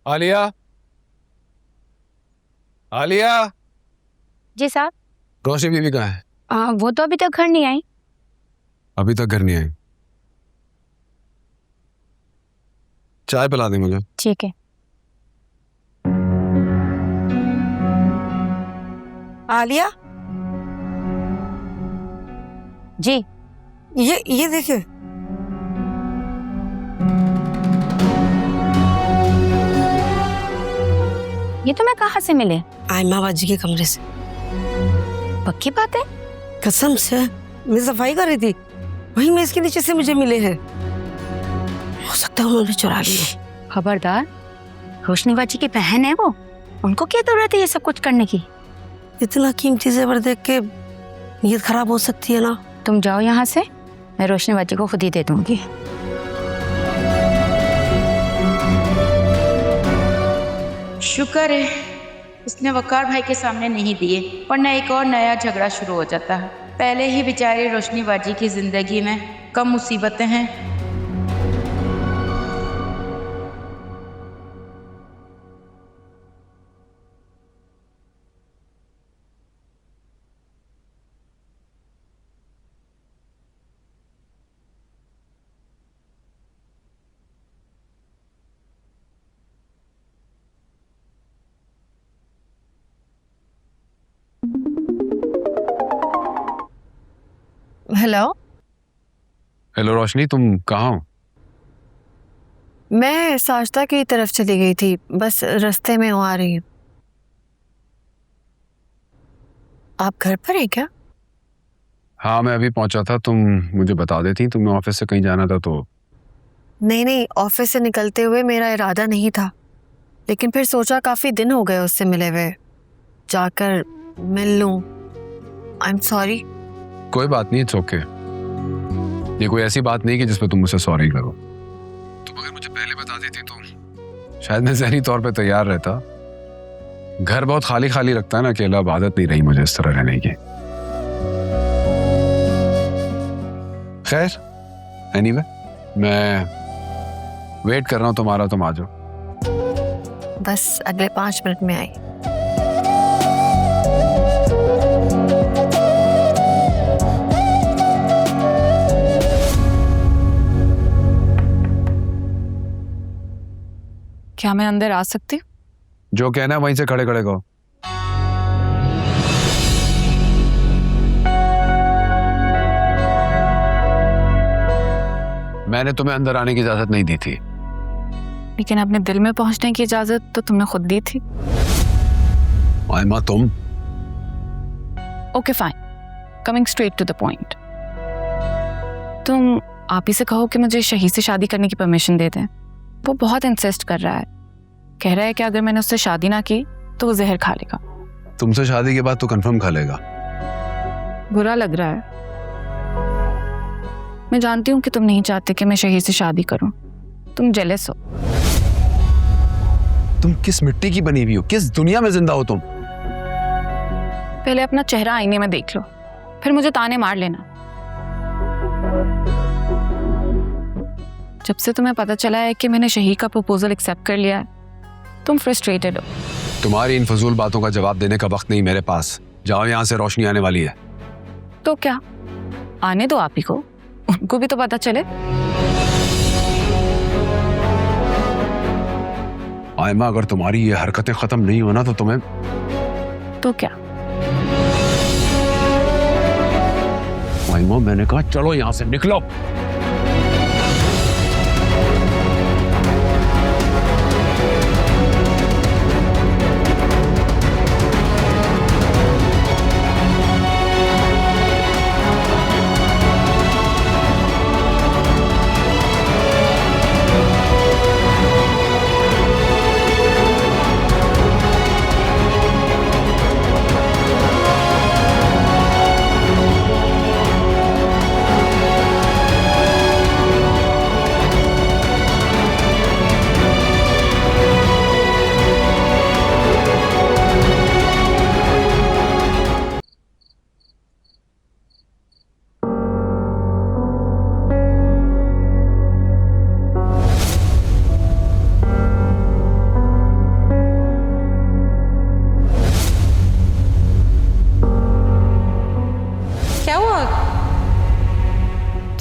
आलिया, आलिया। जी साहब। रोशनी बीबी कहाँ है? वो तो अभी तक घर नहीं आई। अभी तक घर नहीं आई? चाय पिला दे मुझे। ठीक है। आलिया, जी। ये देखिए। ये तुम्हें कहाँ से मिले? आयमा बाजी के कमरे से। पक्की बात है? कसम से, मैं सफाई कर रही थी, वहीं मेज के नीचे से मुझे मिले हैं। हो सकता है उन्होंने चुरा लिए। खबरदार, रोशनी बाजी की बहन है वो, उनको क्या जरूरत है ये सब कुछ करने की? इतना कीमती जेवर देख के नीयत खराब हो सकती है ना। तुम जाओ यहाँ से, मैं रोशनी बाजी को खुद ही दे दूंगी। शुक्र है उसने वकार भाई के सामने नहीं दिए, वरना एक और नया झगड़ा शुरू हो जाता है। पहले ही बेचारी रोशनी बाजी की जिंदगी में कम मुसीबतें हैं। हेलो। हेलो रोशनी, तुम कहाँ हो? मैं साजदा की तरफ चली गई थी, बस रास्ते में आ रही हूँ। आप घर पर हैं क्या? हाँ, मैं अभी पहुंचा था। तुम मुझे बता देती, तुम्हें ऑफिस से कहीं जाना था तो। नहीं, ऑफिस से निकलते हुए मेरा इरादा नहीं था, लेकिन फिर सोचा काफी दिन हो गए उससे मिले हुए, जाकर मिल लूं। I am sorry. कोई बात नहीं, इट्स ओके। ये कोई ऐसी बात नहीं कि जिस पे तुम मुझसे सॉरी करो। तुम अगर मुझे पहले बता देती तो शायद मैं ज़हनी तौर पे तैयार रहता। घर बहुत खाली खाली लगता है ना, अकेला। अब आदत नहीं रही मुझे इस तरह रहने की। खैर, एनीवे, मैं वेट कर रहा हूँ तुम्हारा, तुम आ जाओ। बस अगले 5 मिनट में आई। क्या मैं अंदर आ सकती हूँ? जो कहना है वहीं से खड़े खड़े कहो। मैंने तुम्हें अंदर आने की इजाजत नहीं दी थी। लेकिन अपने दिल में पहुंचने की इजाजत तो तुमने खुद दी थी। आयमा, तुम। Okay fine, coming straight to the point. तुम आप ही से कहो कि मुझे शहीद से शादी करने की परमिशन दे दें। वो बहुत इंसिस्ट कर रहा है, कह रहा है कि अगर मैंने उससे शादी ना की तो वो जहर खा लेगा। तुमसे शादी के बाद तो कंफर्म खा लेगा। बुरा लग रहा है। मैं जानती हूँ कि तुम नहीं चाहते कि मैं शहीद से शादी करूं। तुम जेलस हो। तुम किस मिट्टी की बनी हुई हो? किस दुनिया में जिंदा हो तुम? पहले अपना चेहरा आईने में देख लो, फिर मुझे ताने मार लेना। जब से तुम्हें पता चला है कि मैंने शहीद का प्रपोजल एक्सेप्ट कर लिया है, तुम फ्रस्ट्रेटेड हो। तुम्हारी इन फजूल बातों का जवाब देने का वक्त नहीं मेरे पास। जाओ यहाँ से, रोशनी आने वाली है। तो क्या, आने दो आप ही को, उनको भी तो पता चले। आयमा, अगर तुम्हारी ये हरकतें खत्म नहीं होना तो तुम्हें। तो क्या? आयमा, मैंने कहा चलो यहाँ से, निकलो।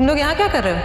तुम लोग यहाँ क्या कर रहे हो?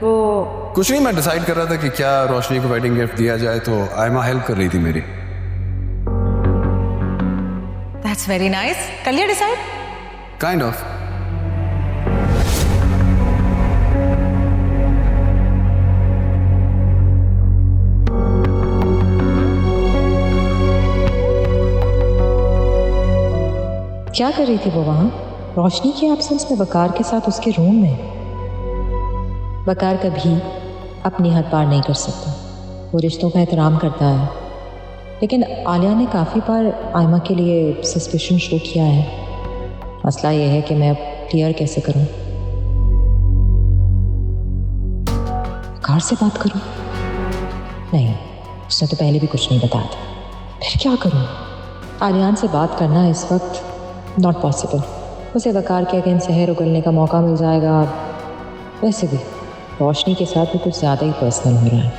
वो कुछ नहीं, मैं डिसाइड कर रहा था कि क्या रोशनी को वेडिंग गिफ्ट दिया जाए, तो आयमा हेल्प कर रही थी मेरी। That's very nice. कर लिया डिसाइड? Kind of. क्या कर रही थी वो वहाँ रोशनी की एब्सेंस में वकार के साथ उसके रूम में? वकार कभी अपनी हद पार नहीं कर सकता, वो रिश्तों का एहतराम करता है। लेकिन आलिया ने काफ़ी बार आयमा के लिए सस्पिशन शो किया है। मसला ये है कि मैं अब क्लियर कैसे करूं? वकार से बात करूं? नहीं, उसने तो पहले भी कुछ नहीं बताया था। फिर क्या करूं? आलियान से बात करना इस वक्त नॉट पॉसिबल। उसे वकार के अगेंस्ट जहर उगलने का मौका मिल जाएगा। वैसे भी रोशनी के साथ भी कुछ ज़्यादा ही पर्सनल हो रहा है।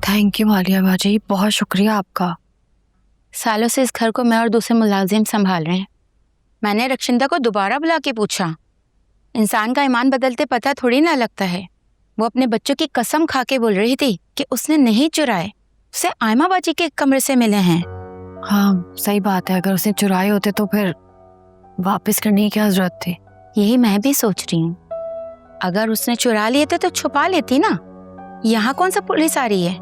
थैंक यू आलिया बाजी, बहुत शुक्रिया आपका। सालों से इस घर को मैं और दूसरे मुलाजिम संभाल रहे हैं। मैंने रक्षिंदा को दोबारा बुला के पूछा, इंसान का ईमान बदलते पता थोड़ी ना लगता है। वो अपने बच्चों की कसम खा के बोल रही थी कि उसने नहीं चुराए, उसे आयमा बाजी के कमरे से मिले हैं। हाँ सही बात है, अगर उसने चुराए होते तो फिर वापस करने की क्या जरूरत थी? यही मैं भी सोच रही हूँ। अगर उसने चुरा लिए थे तो छुपा लेती ना। यहाँ कौन सा पुलिस आ रही है?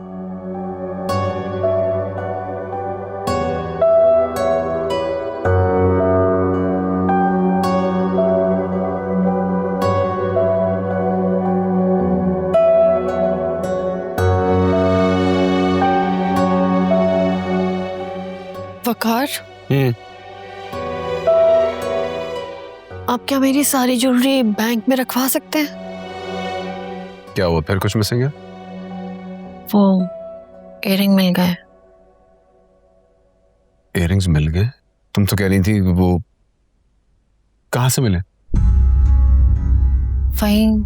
वकार, आप क्या मेरी सारी ज्वेलरी बैंक में रखवा सकते हैं? क्या हुआ, फिर कुछ मिसिंग है? वो इयररिंग मिल गए। इयररिंग्स मिल गए? तुम तो कह रही थी वो कहाँ से मिले? वहीं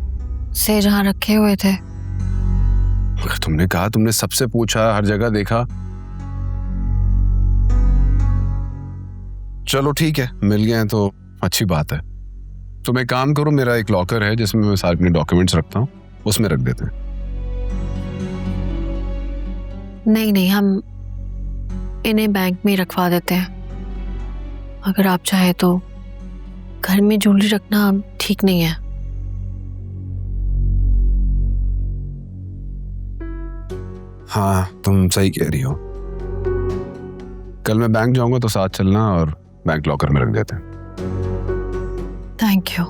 से जहाँ रखे हुए थे। मगर तुमने कहा तुमने सबसे पूछा, हर जगह देखा। चलो ठीक है, मिल गए हैं तो अच्छी बात है। तो मैं काम करूं, मेरा एक लॉकर है जिसमें मैं सारे अपने डॉक्यूमेंट्स रखता हूँ, उसमें रख देते हैं। नहीं नहीं, हम इन्हें बैंक में ही रखवा देते हैं। अगर आप चाहे तो घर में ज्वेलरी रखना ठीक नहीं है। हाँ तुम सही कह रही हो। कल मैं बैंक जाऊंगा तो साथ चलना और बैंक लॉकर में रख देते हैं। Thank you.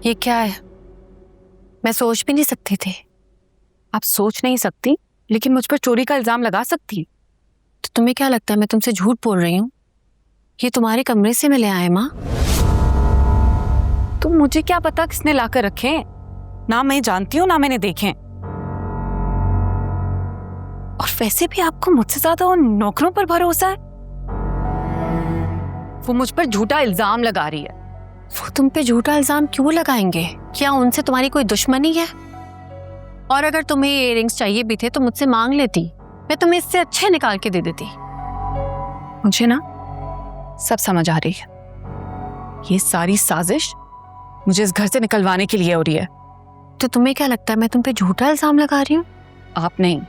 ये क्या है? मैं सोच भी नहीं सकती थी। आप सोच नहीं सकती, लेकिन मुझ पर चोरी का इल्जाम लगा सकती। तो तुम्हें क्या लगता है मैं तुमसे झूठ बोल रही हूँ? ये तुम्हारे कमरे से मिले आए माँ। तो मुझे क्या पता किसने लाकर रखे? ना मैं जानती हूँ ना मैंने देखे। और वैसे भी आपको मुझसे ज्यादा उन नौकरों पर भरोसा है। वो मुझ पर झूठा इल्जाम लगा रही है। वो तुम पे झूठा इल्जाम क्यों लगाएंगे? क्या उनसे तुम्हारी कोई दुश्मनी है? और अगर तुम्हें इयररिंग्स चाहिए भी थे तो मुझसे मांग लेती, मैं तुम्हें इससे अच्छे निकाल के दे देती। मुझे ना सब समझ आ रही है। ये सारी साजिश मुझे इस घर से निकलवाने के लिए हो रही है। तो तुम्हें क्या लगता है मैं तुम पे झूठा इल्जाम लगा रही हूँ? आप नहीं,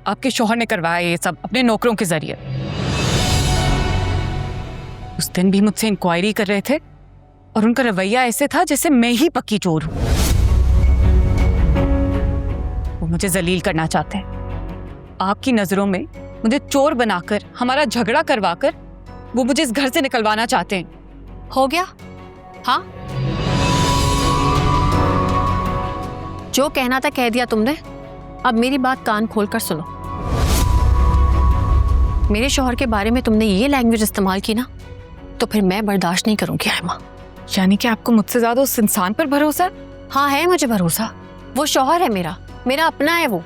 आपके शौहर ने करवाया ये सब अपने नौकरों के जरिए। उस दिन भी मुझसे इंक्वायरी कर रहे थे और उनका रवैया ऐसे था जैसे मैं ही पक्की चोर हूं। वो मुझे जलील करना चाहते हैं। आपकी नजरों में मुझे चोर बनाकर, हमारा झगड़ा करवाकर वो मुझे इस घर से निकलवाना चाहते हैं। हो गया? हाँ, जो कहना था कह दिया तुमने। अब मेरी बात कान खोल कर सुनो। मेरे शौहर के बारे में तुमने ये लैंग्वेज इस्तेमाल की ना, तो फिर मैं बर्दाश्त नहीं करूंगी आयमा। यानी कि आपको मुझसे ज्यादा उस इंसान पर भरोसा है? हाँ है मुझे भरोसा। वो शौहर है मेरा अपना है वो।